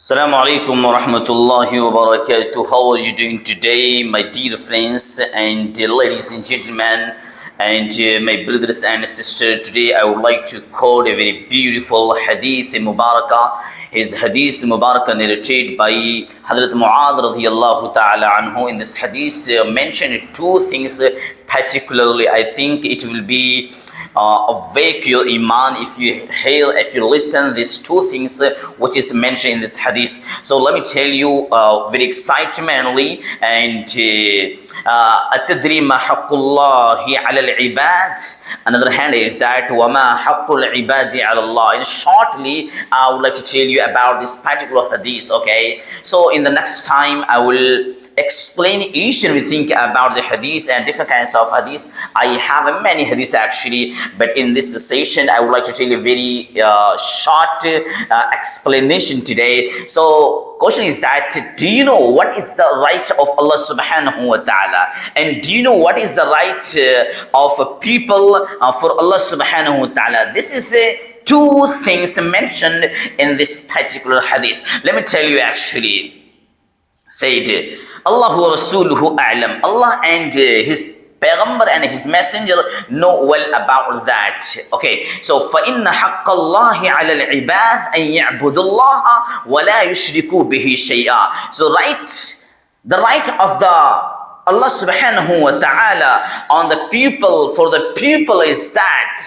Assalamu alaikum wa rahmatullahi wa barakatuh. How are you doing today, my dear friends and ladies and gentlemen and my brothers and sisters? Today I would like to quote a very beautiful hadith mubarakah. His hadith mubarakah narrated by Hadrat Mu'adh radiyallahu ta'ala anhu. In this hadith mentioned two things particularly. I think it will be awake your iman if you listen these two things which is mentioned in this hadith. So let me tell you very excitedly and atadri ma haqqullahi ala al-ibad. Another hand is that wama haqqul ibadi ala Allah. And shortly I would like to tell you about this particular hadith. Okay, so in the next time I will explain each and everything about the hadith and different kinds of hadith. I have many hadiths actually, but in this session I would like to tell you a very short explanation today. So question is that, do you know what is the right of Allah subhanahu wa ta'ala, and do you know what is the right of people for Allah subhanahu wa ta'ala? This is two things mentioned in this particular hadith. Let me tell you actually. Said Allah wa Rasuluhu a'lam. Allah and His Payghambar and His Messenger know well about that. Okay, so فَإِنَّ حَقَّ اللَّهِ عَلَى الْعِبَادِ أَن يَعْبُدُوا اللَّهَ وَلَا يُشْرِكُوا بِهِ شَيْئًا. So the right of the Allah subhanahu wa ta'ala on the people, for the people, is that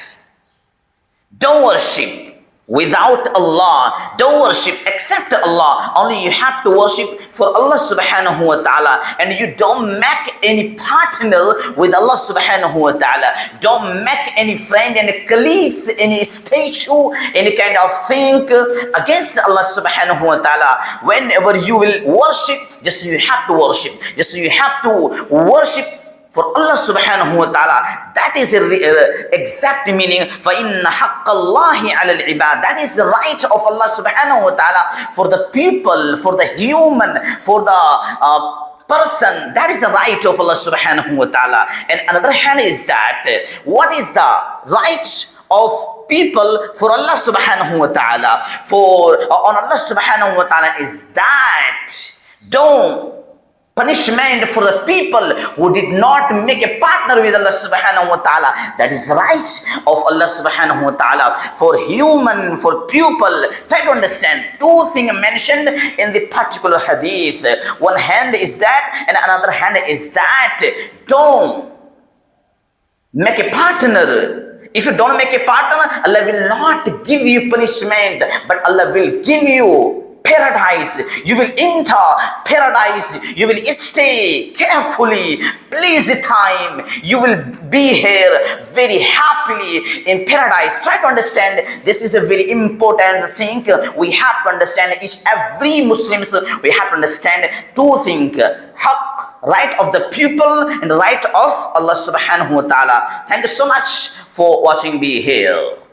don't worship without Allah, don't worship except Allah. Only you have to worship for Allah subhanahu wa ta'ala, and you don't make any partner with Allah subhanahu wa ta'ala. Don't make any friend, any colleagues, any statue, any kind of thing against Allah subhanahu wa ta'ala. Whenever you will worship, just you have to worship, just you have to worship for Allah subhanahu wa ta'ala. That is the exact meaning. فَإِنَّ حَقَّ اللَّهِ عَلَى الْعِبَادِ. That is the right of Allah subhanahu wa ta'ala for the people, for the human, for the person. That is the right of Allah subhanahu wa ta'ala. And another hand is that, what is the right of people for Allah subhanahu wa ta'ala? For on Allah subhanahu wa ta'ala is that don't punishment for the people who did not make a partner with Allah subhanahu wa ta'ala. That is right of Allah subhanahu wa ta'ala for human, for people. Try to understand two things mentioned in the particular hadith. One hand is that, and another hand is that don't make a partner. If you don't make a partner, Allah will not give you punishment, but Allah will give you paradise. You will enter paradise. You will stay carefully, please time. You will be here very happily in paradise. Try to understand. This is a very important thing. We have to understand, every Muslims, we have to understand two things: haqq, right of the people, and right of Allah subhanahu wa ta'ala. Thank you so much for watching me here.